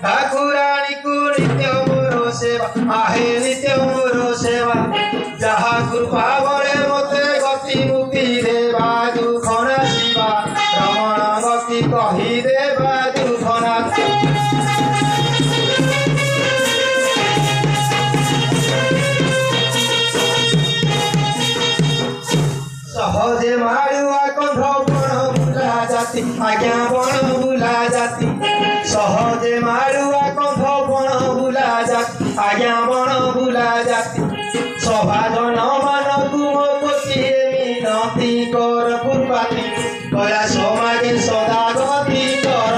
ठाकुराणी को नित्य मोर सेवा आहे नित्य मोर सेवा जहा कृपा बले मते गति मुक्ति देवा दुख नाशिबा रमण गति कहि देवा दुख नाशिबा सहजे मारुआ कंठ बण बुला जाति आज्ञा बण बुला जाति सहजे मारुआ कंठ बण बुला जाति आज्ञा बण बुला जाति सभा जन मान तुम कोटि मिनती कर पूर्वाति कया समागे सदा गति कर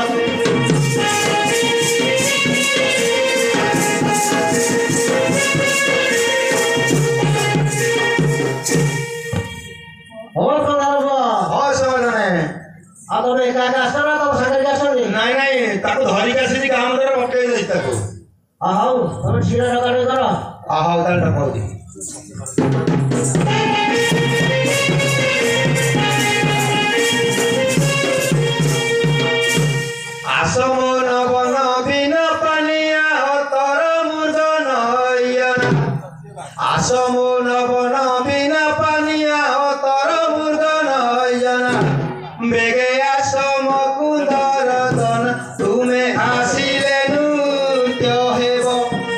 ନାଇଁ ନାଇଁ ତାକୁ ଧରିକି ଆସିଛି ଗାଁ ମନ୍ଦିର ପକେଇ ଦେଇଛି ତାକୁ ହଉ ତମେ କ୍ଷୀର ରଗାଡି କର ହଉ ତାହେଲେ ଡକାଉଛି ଆସମନ ବନ ବିନା ପାନିଆ ତର ମୂର୍ଧନ ଆସମନ ବନ ବିନା ପାନିଆ ତର ମୂର୍ଧନ ବେগে আস মুকুন্দর ধন তুমি আসিলে নৃত্য হেব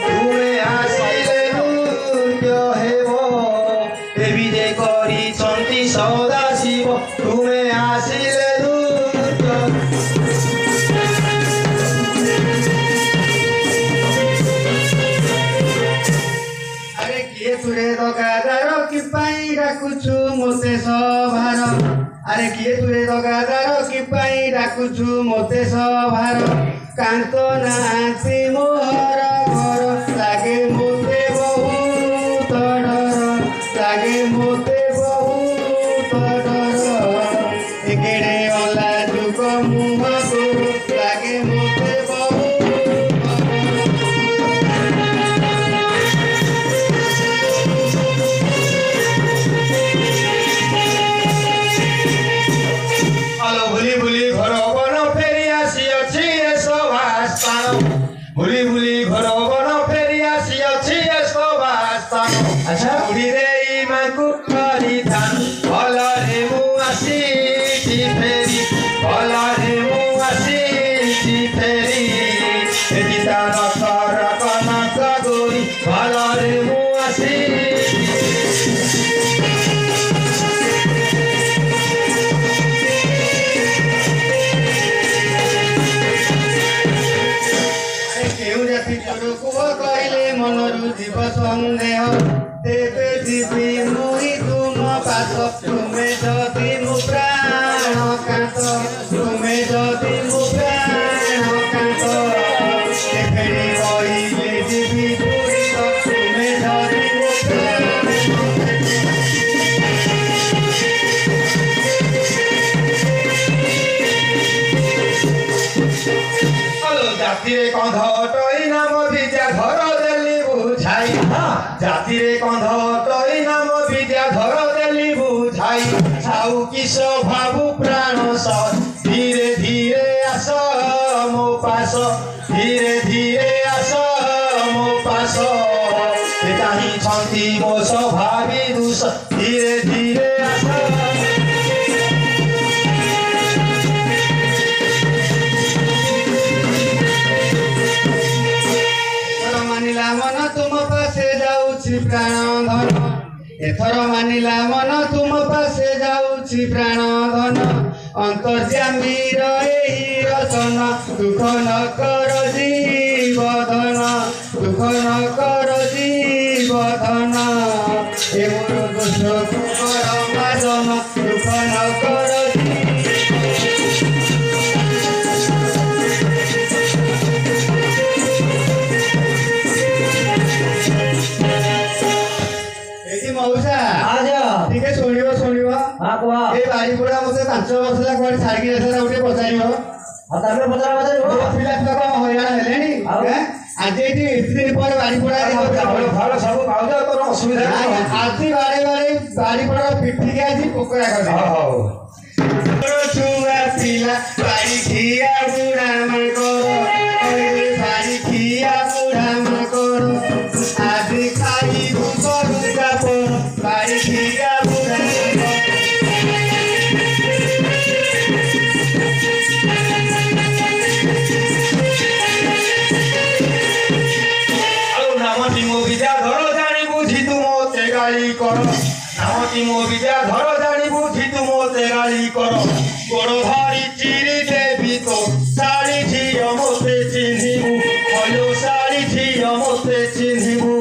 তুমি আসিলে নৃত্য হেব এবিদে করিছন্তি সদা শিব তুমি আসিলে নৃত্য আরে কিয়ে তুরে দগাদার কি পাই ডাকুছু মোতে সভার अरे किए तुरे दगादार कि पाई डाकुछु मोते सभार कांत नाची मोहर घर लागे मोते बहुत डर लागे मोते बहुत डर एकेडे अला जुग मुह लागे मोते भूली भूली घर बन फेरी आसी अच्छी सभास्थान अच्छा उड़ी रे मांकु करी धान भल रे मु आसी फेरी भल रे मु आसी फेरी गीता नथर कनक गोरी भल रे मु आसी कहले मनरु जीव सन्देह तेबे जीवी मुहि तुम पास तुमे जदि मु प्राण कांत तुमे जदि मु प्राण कांत एखेड़ी कहले जीवी तुरी तुमे जदि मु जाति कंध टई नाम विद्या घर देली बुझाई जाति कंध टई नाम विद्या घर देली बुझाई छाऊ किस भाबु प्राण स धीरे धीरे आस मो पास धीरे धीरे आस मो पास एताही छंती मो स्वभावी दुष धीरे धीरे आस मन तुम पासे जाऊछि प्राण धन एथर मानिला मन तुम पासे जाऊछि प्राण धन अंतर्यामी रही रचन दुख न कर जीवधन दुख न कर जीवधन ए मोर दोष तुमर माजन दुख न कर बारीपुरा मत 5 वर्ष कौन छाड़ी गोटे पचार पिला हईराण है आज ये दिन पर बारीपुरा सब तोर असुविधा आज बारे बारे बारीपुरा पिठी के आज पोकरा कर छुआ पिला बारी खिया बुढ़ा मन আমি মো বিদ্যাধর জানি বুঝি তু মতে গালি কর গোড় ধরি চিরি দেবি তো শাড়ি ঝিও মতে চিহ্নিবু হলো শাড়ি ঝিও মতে চিহ্নিবু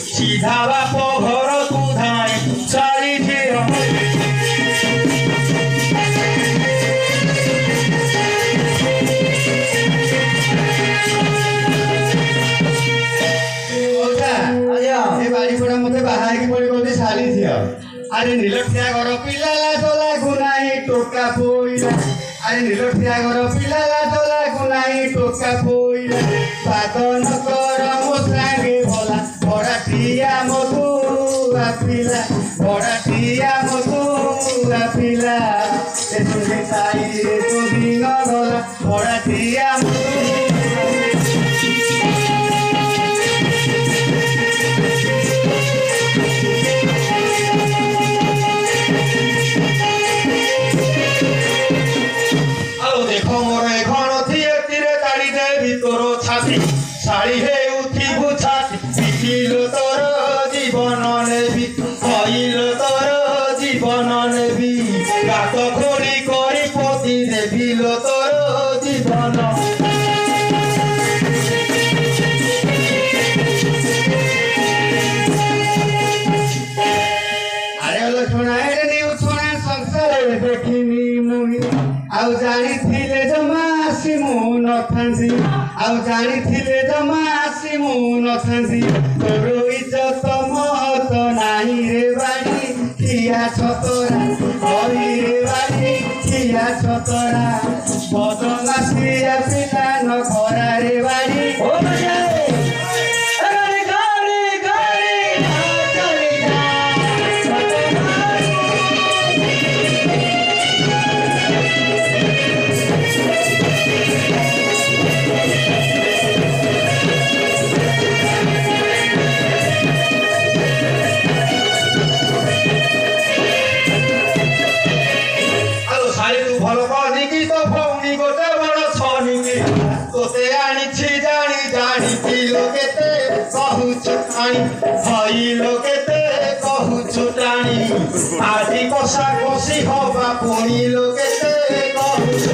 সিধা বাপ ঘর তু ধাই শাড়ি ঝিও মতে ଏ ବାଡ଼ି ପଡ଼ା ମତେ ବାହାରିକି ପଡ଼ି କହୁଛି ଶାଲି ଝିଅ ଆରେ ନିଲଠିଆ ଘର ପିଲା ଲାଜଲା ଗୁନାଇ ଟୋକା ପୋଇଲା ଆରେ ନିଲଠିଆ ଘର ପିଲା ଲାଜଲା ଗୁନାଇ ଟୋକା ପୋଇଲା ପାଦ ନ କର ମୋ ସାଙ୍ଗେ ଭଲା ଭଡ଼ାଟିଆ ମଧୁ ପିଲା ଭଡ଼ାଟିଆ ମଧୁ ପିଲା ଏ ସୁନି ସାଇରେ ତୋ ଦିନ ଗଲା ଭଡ଼ାଟିଆ ମଧୁ শাড়ি হে উঠিবু ছাতি বিকিল তোর জীবন নেবি হইল তোর জীবন নেবি গাত খোলি করি পতি দেবিল তোর জীবন আরে হলো শোনা এটা নিউ শোনা সংসারে দেখিনি মুহি আউ জানিছিলে জমা আসি মু নথান্তি আউ জানিছিলে জমা আসি মু নথান্তি তোর ইজ্জত মহত নাই রে বাড়ি কিয়া ছতরা হই রে বাড়ি কিয়া ছতরা বদমাসিয়া পিলা ন ঘরা রে বাড়ি ও হইল কেতে কহুছু টাণি আজি কষা কষি হবা পুଣିল কেতে কহুছু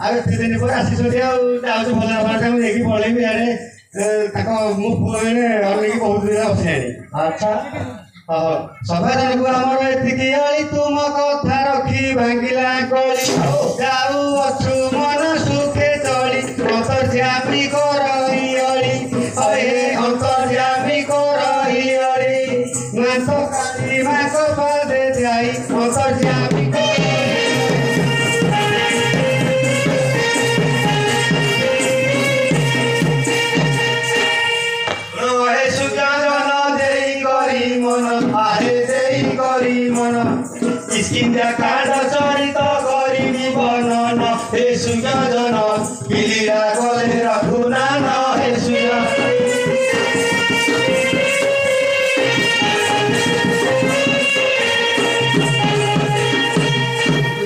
ଆଉ ଏତେ ଦିନ ପରେ ଆସିଛନ୍ତି ଆଉ ଯାଉଛୁ ଭଲ ହେବାଟା ମୁଁ ଦେଖି ପଳେଇବି ଆଡ଼େ ତାଙ୍କ ମୁଁ ପୁଅମାନେ ଅନେଇକି ବହୁତ ଦିନ ବସିଲାଣି ଆଚ୍ଛା ସଭାଜନକୁ ଆମର ଏତିକି ଅଳି ତୁମ କଥା ରଖି ଭାଙ୍ଗିଲା କଳି ଯାଉ ଅଛୁ ମନ ସୁଖେ ଚଳି ଅନ୍ତର୍ଯାମୀ କରଇ ଅଳି ଅନ୍ତର୍ଯାମୀ କରଇ ଅଳି ମାସ କାଲି ମାସ ପାଦେ ଯାଇ ଅନ୍ତର୍ଯାମୀ কিস্কিন্দা কাণ্ড চরিত করিবি বর্ণন হে সুযোজন পিলিরা গলে রঘুনান হে সুযোজন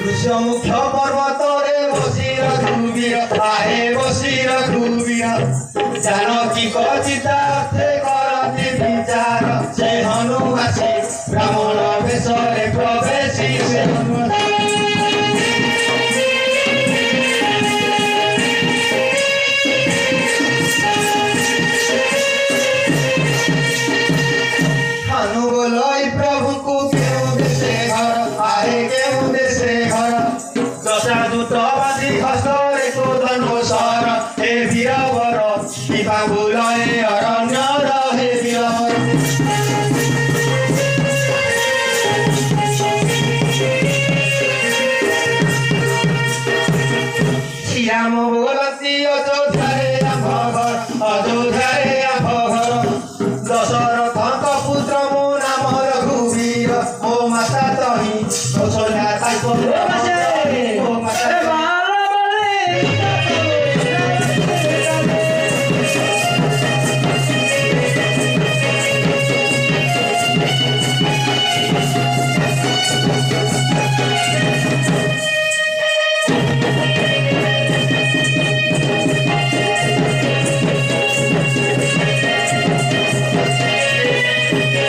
ঋষ্যমুখ্য পর্বতরে বসি রঘুবীর আহে বসি রঘুবীর জানকী কচিতা অর্থে করতি বিচার সে হনুমাসী ব্রাহ্মণ বেশরে প্রবেশী সে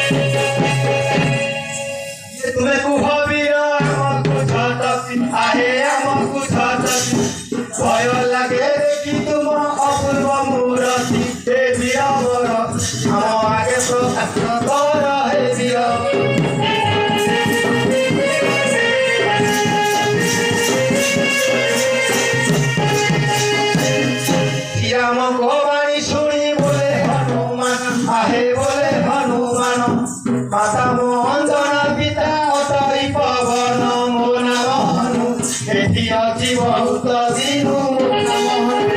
ତୁମେ କୁହ ବୀର ଆମକୁ ଝଟକି ଆହେ ଆମକୁ ଝଟକି ଭୟ ଲାଗେ ଦେଖି ତୁମ ଅପୂର୍ବ ମୂରତି ହେ ବୀର ବର ଆମ ଆଗେ ପ୍ରକାଶ କର ହେ ବୀର শ্রীরামଙ୍କ বাণী শুনি বলে হনুমান আহে বলে হনুমান মাতা মঞ্জনা পিতা অতই পবন মো নাম হনু এটি অতি বহুত দিনু মো নাম হনু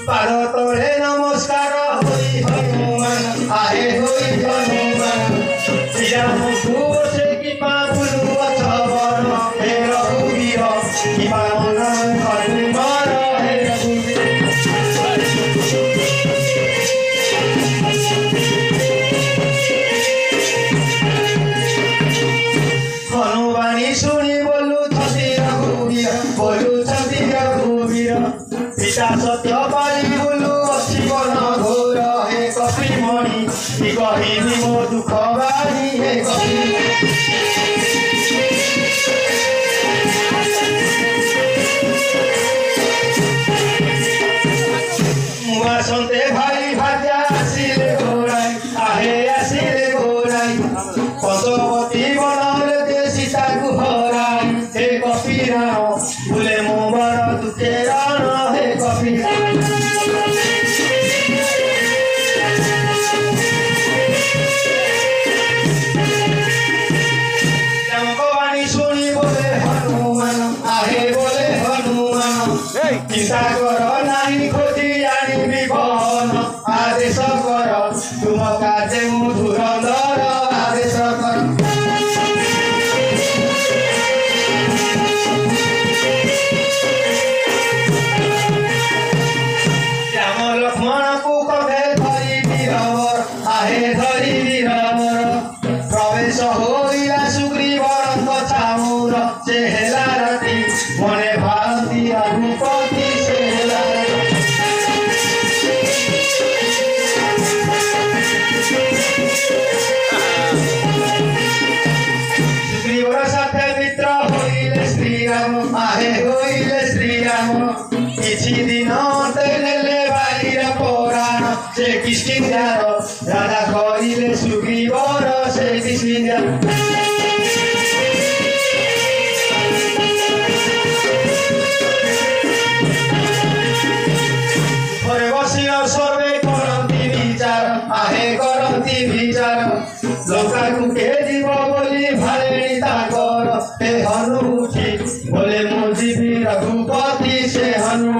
পারতরে নমস্কার হই হনুমান আহে হই হনুমান শ্রীরামଙ୍କୁ বসে কৃপা বুলু অছবন হে রঘুবীর কৃপা মন হনুমান হে রঘুবীর হনুবাণী শুনি বলুଛନ୍ତି রঘুবীর পিতা সত্য পাই বুলু অছি বন ঘোর হে কপিমণি কি কহিবি মো দুঃখ বাণী হে কপি মুয়াসন্তে ভাই ভাজা আসিলে ঘোড়াই আহে আসিলে ঘোড়াই পঞ্চবতী বনরে দে সীতাকু হরাই হে কপিরাম ভুলে মো বড় দুঃখে রণ হে কপিরাম চিন্তা কর নাহি খোঁজি আনিবি ভবন আদেশ কর তুম কাজে মু ধুরন্ধর আদেশ কর শ্যাম লক্ষ্মণକୁ কবে ধরিবি রবর আহে ধরিবি রবর প্রবেশ হইলা সুগ্রীবরଙ୍କ ছাউর সে হেলা রাতি মনে ভারতী রঘুপতি সে হেলা সুগ্রীবর সাথে মিত্র হইলে শ্রীরাম আহে হইলে শ্রীরাম কিছু দিন নেলে বাড়ির পরাণ সে কিষ্কিন্ধ্যার রাজা করিলে সুগ্রীবর সে কিষ্কিন্ধ্যা ঘরে বসিয়া সর্বে করন্তি বিচার আহে করন্তি বিচার লঙ্কাকু কে জীব বলি ভালেনি তাকর হে হনু উঠি বলে মু জীবি রঘুপতি সে হনু